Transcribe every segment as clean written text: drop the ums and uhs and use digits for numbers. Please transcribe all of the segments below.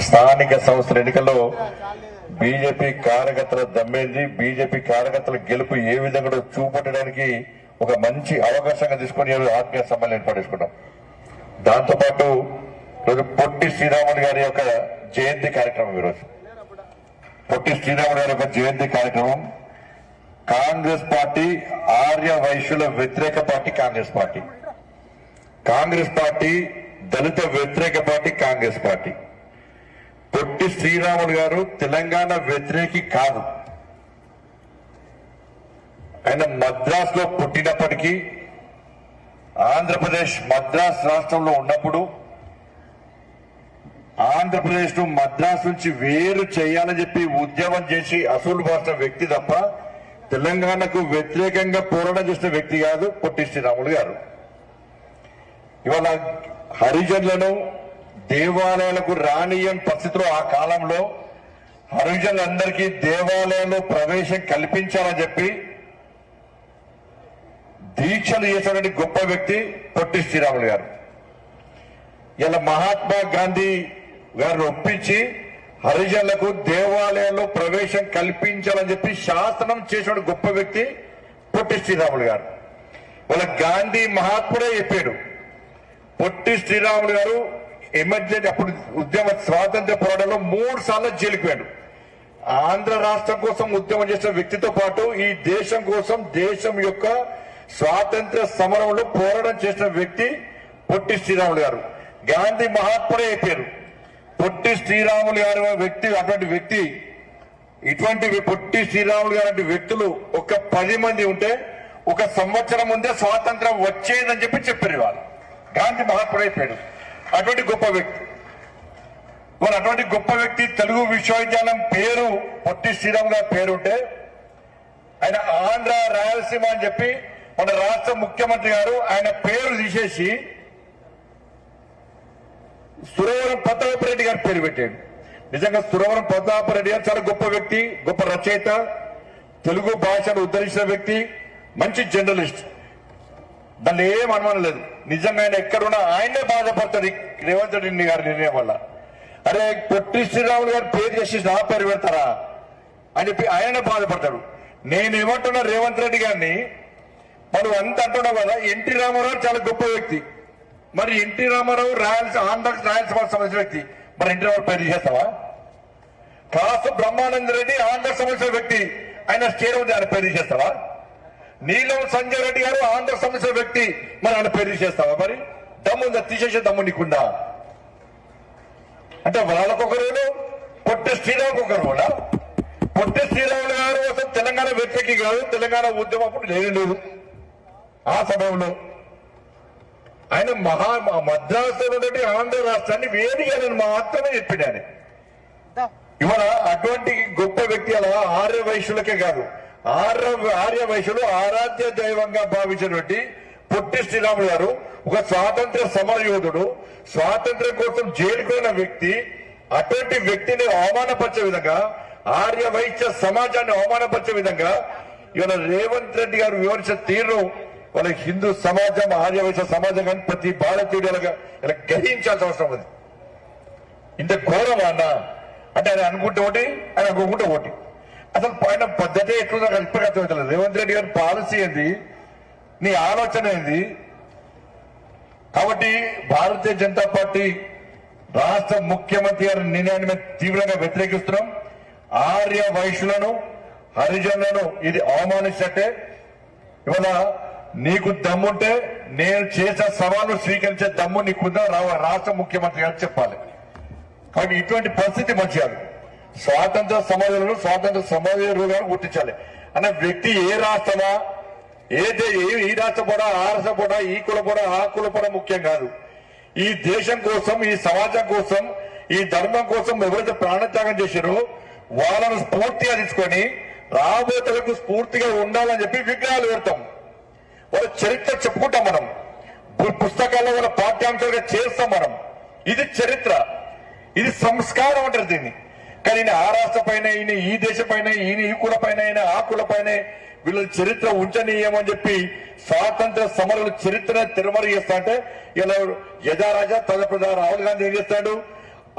స్థానిక సంస్థల ఎన్నికల్లో బీజేపీ కార్యకర్తల దమ్మేంది, బీజేపీ కార్యకర్తల గెలుపు ఏ విధంగా చూపట్టడానికి ఒక మంచి అవకాశంగా తీసుకుని ఆత్మీయ సమ్మేళనం ఏర్పాటు చేసుకున్నాం. దాంతోపాటు ఈరోజు పొట్టి శ్రీరాములు గారి యొక్క జయంతి కార్యక్రమం. ఈరోజు పొట్టి శ్రీరాములు గారి యొక్క జయంతి కార్యక్రమం. కాంగ్రెస్ పార్టీ ఆర్య వైశ్యుల వ్యతిరేక party Congress party, Congress party దళిత వ్యతిరేక పార్టీ కాంగ్రెస్ పార్టీ. పొట్టి శ్రీరాములు గారు తెలంగాణ వ్యతిరేకి కాదు. ఆయన మద్రాస్ లో పుట్టినప్పటికీ ఆంధ్రప్రదేశ్ మద్రాస్ రాష్ట్రంలో ఉన్నప్పుడు ఆంధ్రప్రదేశ్ ను మద్రాస్ నుంచి వేరు చేయాలని చెప్పి ఉద్యమం చేసి అసూలు బాసిన వ్యక్తి తప్ప తెలంగాణకు వ్యతిరేకంగా పోరాటం చేసిన వ్యక్తి కాదు పొట్టి శ్రీరాములు గారు. ఇవాళ హరిజనులను దేవాలయాలకు రానియని పరిస్థితిలో ఆ కాలంలో హరిజనులందరికీ దేవాలయంలో ప్రవేశం కల్పించాలని చెప్పి దీక్షలు చేసినటువంటి గొప్ప వ్యక్తి పొట్టి శ్రీరాములు గారు. ఇలా మహాత్మా గాంధీ గారిని ఒప్పించి హరిజనులకు దేవాలయంలో ప్రవేశం కల్పించాలని చెప్పి శాసనం చేసిన గొప్ప వ్యక్తి పొట్టి శ్రీరాములు గారు. వాళ్ళ గాంధీ మహాత్ముడే చెప్పాడు. పొట్టి శ్రీరాములు గారు ఎమర్జెన్సీ అప్పుడు ఉద్యమ స్వాతంత్ర పోరాటంలో 3 సార్లు జైలుకు వెళ్ళాడు. ఆంధ్ర రాష్ట్రం కోసం ఉద్యమం చేసిన వ్యక్తితో పాటు ఈ దేశం కోసం దేశం యొక్క స్వాతంత్ర సమరంలో పోరాటం చేసిన వ్యక్తి పొట్టి శ్రీరాములు గారు. గాంధీ మహాత్ముడే చెప్పారు. పొట్టి శ్రీరాములు గారు వ్యక్తి అటువంటి వ్యక్తి, ఇటువంటి పొట్టి శ్రీరాములు గారి వ్యక్తులు ఒక 10 మంది ఉంటే 1 సంవత్సరం ముందే స్వాతంత్రం వచ్చేదని చెప్పారు. వాళ్ళు గాంధీ మహాత్ముడే చెప్పాడు. అటువంటి గొప్ప వ్యక్తి, మరి అటువంటి గొప్ప వ్యక్తి తెలుగు విశ్వవిద్యాలయం పేరు పొట్టి శ్రీరాములు గారి పేరు ఉంటే ఆయన ఆంధ్ర రాయలసీమ అని చెప్పి మన రాష్ట్ర ముఖ్యమంత్రి గారు ఆయన పేరు తీసేసి సురవరం ప్రతాపరెడ్డి గారి పేరు పెట్టాడు. నిజంగా సురవరం ప్రతాపరెడ్డి గారు చాలా గొప్ప వ్యక్తి, గొప్ప రచయిత, తెలుగు భాషను ఉద్ధరించిన వ్యక్తి, మంచి జర్నలిస్ట్. దాన్ని ఏం అనుమానం లేదు. నిజంగా ఆయన ఎక్కడున్నా ఆయనే బాధపడతాడు రేవంత్ రెడ్డి గారి నిర్ణయం వల్ల. అరే పొట్టి శ్రీరాములు గారి పేరు చేసి నా పేరు పెడతారా అని చెప్పి ఆయనే బాధపడతాడు. నేనేమంటున్నా రేవంత్ రెడ్డి గారిని, మనం అంత అంటున్నాం కదా, ఎన్టీ రామారావు చాలా గొప్ప వ్యక్తి. మరి ఎన్టీ రామారావు ఆంధ్ర రాయలసీమ సంబంధించిన వ్యక్తి, మరి ఎన్టీ రామారావు పేరు చేస్తావా? కాసు బ్రహ్మానంద రెడ్డి ఆంధ్ర సంబంధించిన వ్యక్తి, ఆయన స్టేట్ ఆయన పేరు చేస్తావా? నీలం సంజయ్ రెడ్డి గారు ఆంధ్ర సంబంధించిన వ్యక్తి, మరి ఆయన పేరు చేస్తావా? మరి దమ్ముందా? తీసేసే దమ్ము నీకుందా? అంటే వాళ్ళకొకరు పొట్టి శ్రీరాములు ఒకరు కూడా. పొట్టి శ్రీరాములు గారు అసలు తెలంగాణ వ్యతిరేకి కాదు, తెలంగాణ ఉద్యమం అప్పుడు లేదు. ఆ సమయంలో ఆయన మద్రాసులో ఉన్నటువంటి ఆంధ్ర రాష్ట్రాన్ని వేదికని మాత్రమే చెప్పాడు. ఇవాళ అటువంటి గొప్ప వ్యక్తి అలా ఆర్య వైశ్యులకే కాదు, ఆర్య వైశ్యులు ఆరాధ్య దైవంగా భావించినటువంటి పొట్టి శ్రీరాములు గారు ఒక స్వాతంత్ర సమర యోధుడు, స్వాతంత్ర్యం కోసం జైలుకున్న వ్యక్తి. అటువంటి వ్యక్తిని అవమానపరిచే విధంగా, ఆర్య వైశ్య సమాజాన్ని అవమానపరిచే విధంగా ఇవాళ రేవంత్ రెడ్డి గారు వివరించిన తీరు వాళ్ళ హిందూ సమాజం, ఆర్య వైశ్య సమాజం కానీ ప్రతి భారతీయుడు ఇలా గ్రహించాల్సిన అవసరం ఉంది. ఇంత ఘోరం అన్న అంటే ఆయన అనుకుంటే ఒకటి, ఆయన అనుకుంటే ఒకటి. అసలు ఆయన పద్ధతి ఎట్లుందో ఇప్పటికీ అర్థమవుతలేదు. రేవంత్ రెడ్డి గారి పాలసీ ఏంది, నీ ఆలోచన ఏంది? కాబట్టి భారతీయ జనతా పార్టీ రాష్ట్ర ముఖ్యమంత్రి గారి నిర్ణయాన్ని మేము తీవ్రంగా వ్యతిరేకిస్తున్నాం. ఆర్య వైశ్యులను, హరిజనులను ఇది అవమానించినట్టే. ఇవాళ నీకు దమ్ముంటే నేను చేసిన సవాలు స్వీకరించే దమ్ము నీకుందా రాష్ట్ర ముఖ్యమంత్రి గారు చెప్పాలి. కాబట్టి ఇటువంటి పరిస్థితి మంచిగా స్వాతంత్ర సమాజంలో స్వాతంత్ర సమాజంగా గుర్తించాలి అన్న వ్యక్తి ఏ రాష్ట్రమా, ఈ రాష్ట్రం కూడా, ఆ రాష్ట్రం కూడా, ఈ కుల కూడా, ఆ కుల కూడా ముఖ్యం కాదు. ఈ దేశం కోసం, ఈ సమాజం కోసం, ఈ ధర్మం కోసం ఎవరైతే ప్రాణత్యాగం చేశారో వాళ్ళను స్ఫూర్తిగా తీసుకొని రాబోతులకు స్ఫూర్తిగా ఉండాలని చెప్పి విగ్రహాలు పెడతాం. వాళ్ళ చరిత్ర చెప్పుకుంటాం మనం, పుస్తకాల్లో వాళ్ళ పాఠ్యాంశాలుగా చేస్తాం మనం. ఇది చరిత్ర, ఇది సంస్కారం అంటారు దీన్ని. కానీ ఈయన ఆ రాష్ట్ర పైన, ఈయన ఈ దేశం పైన, ఈయన ఈ కుల పైన, ఈయన ఆ కుల పైన వీళ్ళ చరిత్ర ఉంచనీయమని చెప్పి స్వాతంత్ర సమరుల చరిత్ర తిరుమల చేస్తా అంటే ఇలా యథారాజా తదప్రధా రాహుల్ గాంధీ ఏం చేస్తాడు?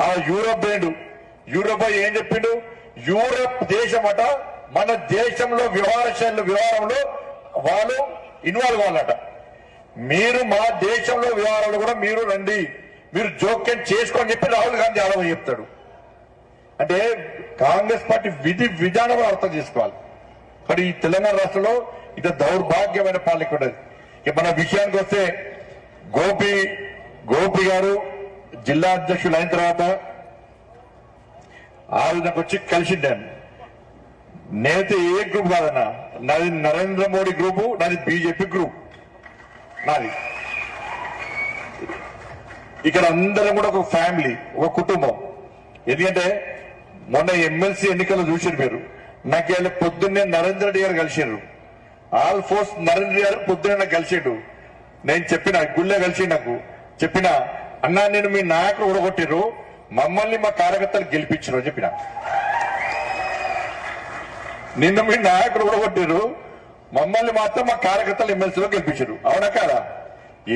ఆ యూరోప్ బ్రేండు యూరోప్ ఏం చెప్పిండు? యూరోప్ దేశం అట మన దేశంలో వ్యవహారంలో వాళ్ళు ఇన్వాల్వ్ అవ్వాలట. మీరు మా దేశంలో వ్యవహారంలో కూడా మీరు రండి, మీరు జోక్యం చేసుకోని చెప్పి రాహుల్ గాంధీ ఆలోచన చెప్తాడు. అంటే కాంగ్రెస్ పార్టీ విధానం అర్థం చేసుకోవాలి. మరి ఈ తెలంగాణ రాష్ట్రంలో ఇది దౌర్భాగ్యమైన పాలన ఉండదు. ఇక మన విషయానికి వస్తే గోపి గారు జిల్లా అధ్యక్షులు అయిన తర్వాత ఆవిడకు వచ్చి కలిసిండాను. నేనైతే ఏ గ్రూప్ కాదన్నా, నాది నరేంద్ర మోడీ గ్రూపు, నాది బీజేపీ గ్రూప్ నాది. ఇక్కడ అందరం కూడా ఒక ఫ్యామిలీ, ఒక కుటుంబం. ఎందుకంటే మొన్న ఎమ్మెల్సీ ఎన్నికల్లో చూసారు మీరు, నాకు ఇలా పొద్దున్నే నరేంద్ర రెడ్డి గారు కలిసారు. ఆల్ ఫోర్స్ నరేంద్ర రెడ్డి గారు పొద్దున్నే నాకు కలిసాడు. నేను చెప్పిన గుళ్ళే కలిసి నాకు చెప్పిన, అన్నా నేను మీ నాయకులు ఊడగొట్టిరు, మమ్మల్ని మా కార్యకర్తలు గెలిపించరు అని చెప్పిన. నిన్ను మీ నాయకులు ఊడగొట్టిరు, మమ్మల్ని మాత్రం మా కార్యకర్తలు ఎమ్మెల్సీలో గెలిపించరు. అవునా కాదా?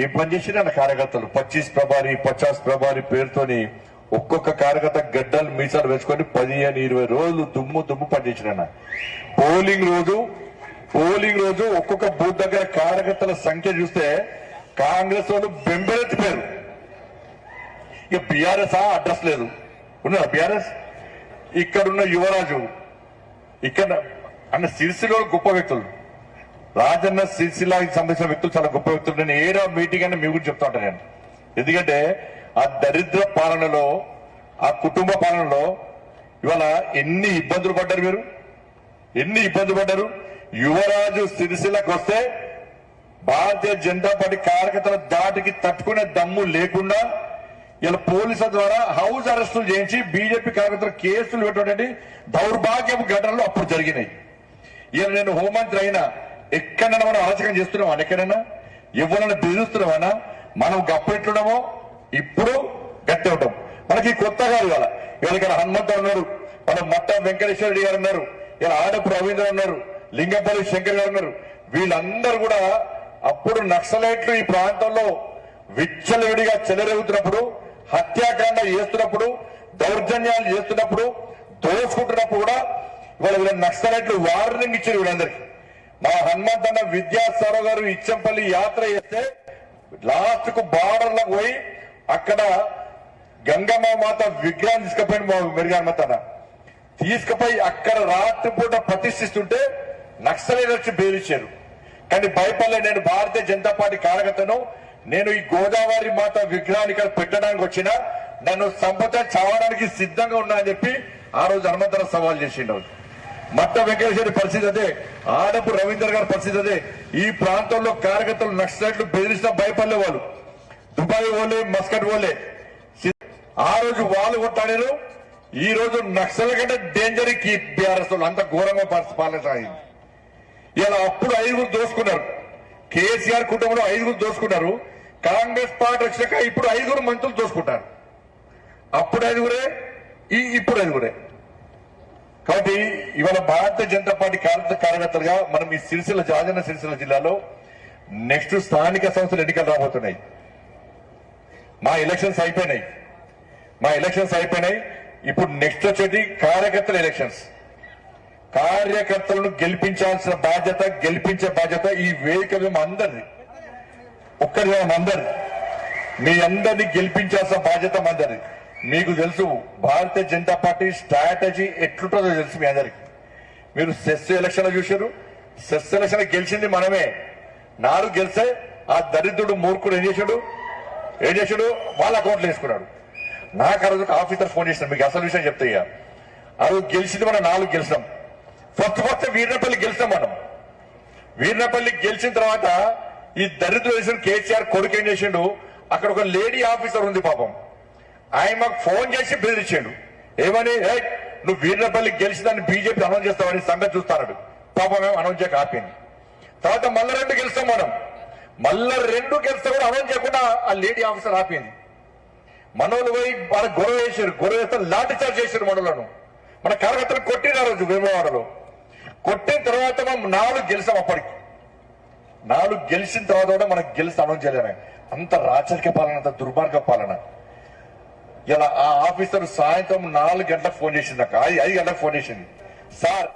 ఏం పని చేసినా నా కార్యకర్తలు 25 ప్రభారి 50 ప్రభారి పేరుతోని ఒక్కొక్క కార్యకర్త గడ్డలు మీసాలు వేసుకొని 15-20 రోజులు దుమ్ము పనిచేసిన. పోలింగ్ రోజు ఒక్కొక్క బూత్ దగ్గర కార్యకర్తల సంఖ్య చూస్తే కాంగ్రెస్ వాళ్ళు బెంబెలెత్తిపోయారు. ఇక బీఆర్ఎస్ అడ్రస్ లేదు. ఉన్నారా బీఆర్ఎస్? ఇక్కడున్న యువరాజు, ఇక్కడ అన్న సిరిసిలో గొప్ప వ్యక్తులు, రాజన్న సిరిసిల్లాకి సంబంధించిన వ్యక్తులు చాలా గొప్ప వ్యక్తులు. నేను ఏదో మీటింగ్ అని మీ గురించి చెప్తా ఉంటాను నేను. ఎందుకంటే ఆ దరిద్ర పాలనలో, ఆ కుటుంబ పాలనలో ఇవాళ ఎన్ని ఇబ్బందులు పడ్డారు మీరు, ఎన్ని ఇబ్బందులు పడ్డారు. యువరాజు సిరిసిల్లకు వస్తే భారతీయ జనతా పార్టీ కార్యకర్తల దాటికి తట్టుకునే దమ్ము లేకుండా ఇలా పోలీసుల ద్వారా హౌస్ అరెస్టులు చేయించి బీజేపీ కార్యకర్తలు కేసులు పెట్టినటువంటి దౌర్భాగ్యపు ఘటనలు అప్పుడు జరిగినాయి. ఇలా నేను హోంమంత్రి అయినా ఎక్కడైనా మనం అరాచకం చేస్తున్నామా? ఎక్కడైనా ఎవరైనా బెదిరిస్తున్నామా? మనం గప్పెట్లున్నామో ఇప్పుడు గట్టి ఉంటాం. మనకి కొత్త కాదు కదా. ఇవాళ ఇక్కడ హనుమంతరావు ఉన్నారు, మన మట్ట వెంకటేశ్వర రెడ్డి గారు ఉన్నారు, ఇలా ఆడపు రవీంద్ర ఉన్నారు, లింగంపల్లి శంకర్ గారు ఉన్నారు. వీళ్ళందరూ కూడా అప్పుడు నక్సలైట్లు ఈ ప్రాంతంలో విచ్చలవిడిగా చెలరేగుతున్నప్పుడు, హత్యాకాండ చేస్తున్నప్పుడు, దౌర్జన్యాలు చేస్తున్నప్పుడు, దోచుకుంటున్నప్పుడు కూడా ఇవాళ వీళ్ళ నక్సలైట్లు వార్నింగ్ ఇచ్చారు వీళ్ళందరికీ. మా హనుమంతన్న విద్యాసాగర్ గారు ఇచ్చంపల్లి యాత్ర చేస్తే లాస్ట్ కు బార్డర్లకు పోయి అక్కడ గంగమ్మ మాత విగ్రహం తీసుకుపోయిన మెరుగమ్మతన్న తీసుకుపోయి అక్కడ రాత్రిపూట ప్రతిష్ఠిస్తుంటే నక్సలైట్లు వచ్చి బెదిరించారు. కానీ భయపడలే. నేను భారతీయ జనతా పార్టీ కార్యకర్తను, నేను ఈ గోదావరి మాత విగ్రహాన్ని ఇక్కడ పెట్టడానికి వచ్చిన, నన్ను సంపద చావడానికి సిద్ధంగా ఉన్నా అని చెప్పి ఆ రోజు హనుమంతరావు సవాల్ చేసిండు. మట్ట వెంకటేశ్వరి పరిస్థితి అదే, ఆడపు రవీందర్ గారి పరిస్థితి అదే. ఈ ప్రాంతంలో కార్యకర్తలు నక్సలైట్లు బెదిరిస్తున్నా భయపడలే వాళ్ళు. దుబాయ్ పోలే, మస్కట్ పోలే. ఆ రోజు వాళ్ళు కొట్టాడారు. ఈ రోజు నక్సల్ కంటే డేంజర్ బీఆర్ఎస్ వాళ్ళు అంత ఘోరంగా పాలన సాగింది. ఇలా అప్పుడు 5 దోసుకున్నారు. కేసీఆర్ కుటుంబంలో 5 దోసుకున్నారు. కాంగ్రెస్ పార్టీ వచ్చినాక ఇప్పుడు 5 మంత్రులు దోసుకుంటారు. అప్పుడు 5 ఇప్పుడు 5. కాబట్టి ఇవాళ భారతీయ జనతా పార్టీ కార్యకర్తలుగా మనం ఈ రాజన్న సిరిసిల్ల జిల్లాలో నెక్స్ట్ స్థానిక సంస్థల ఎన్నికలు రాబోతున్నాయి. మా ఎలక్షన్స్ అయిపోయినాయి. ఇప్పుడు నెక్స్ట్ వచ్చేది కార్యకర్తల ఎలక్షన్స్. కార్యకర్తలను గెలిపించాల్సిన బాధ్యత, గెలిపించే బాధ్యత ఈ వేదిక అందరిది. అందరిది. మీ అందరినీ గెలిపించాల్సిన బాధ్యత అందరిది. మీకు తెలుసు భారతీయ జనతా పార్టీ స్ట్రాటజీ ఎట్లుంటుందో తెలుసు మీ అందరికి. మీరు సెస్ ఎలక్షన్ చూశారు. సెస్ ఎలక్షన్ గెలిచింది మనమే. 4 గెలిస్తే ఆ దరిద్రుడు మూర్ఖుడు ఏం చేశాడు? వాళ్ళ అకౌంట్లో వేసుకున్నాడు. నాకు ఆ రోజు ఆఫీసర్ ఫోన్ చేసినాడు, మీకు అసలు విషయం చెప్తా. ఆ రోజు గెలిచింది మనం 4 గెలిచినాం. ఫస్ట్ వీర్నపల్లి గెలిచినాం మనం. వీర్నపల్లి గెలిచిన తర్వాత ఈ దరిద్ర కేసీఆర్ కొడుకు ఏం చేసిండు, అక్కడ ఒక లేడీ ఆఫీసర్ ఉంది పాపం, ఆయన మాకు ఫోన్ చేసి బెదిరించాడు. ఏమని? నువ్వు వీర్నపల్లి గెలిచిందని బీజేపీ అనౌన్స్ చేస్తామని సంగతి చూస్తాడు. పాపం మేము అనౌన్స్ చేయక ఆపింది. తర్వాత మళ్ళా 2 గెలుస్తాం మనం. మళ్ళా 2 గెలిస్తే కూడా అనౌన్స్ చేయకుండా ఆ లేడీ ఆఫీసర్ ఆపింది. మనోళ్ళు పోయి వాళ్ళ గొడవ వేస్తే లాఠీ చార్జ్ చేశారు మనోళ్ళను. మన కార్యకర్తలు కొట్టిన రోజు వేమవాడలో కొట్టిన తర్వాత మనం 4 గెలిచాం. అప్పటికి 4 గెలిచిన తర్వాత కూడా మనకు గెలిచి అనౌన్స్ చేయలేము. అంత రాచరిక పాలన, అంత దుర్మార్గ పాలన. ఇలా ఆ ఆఫీసర్ సాయంత్రం 4 గంటలకు ఫోన్ చేసింది, 5 గంటలకు ఫోన్ చేసింది. సార్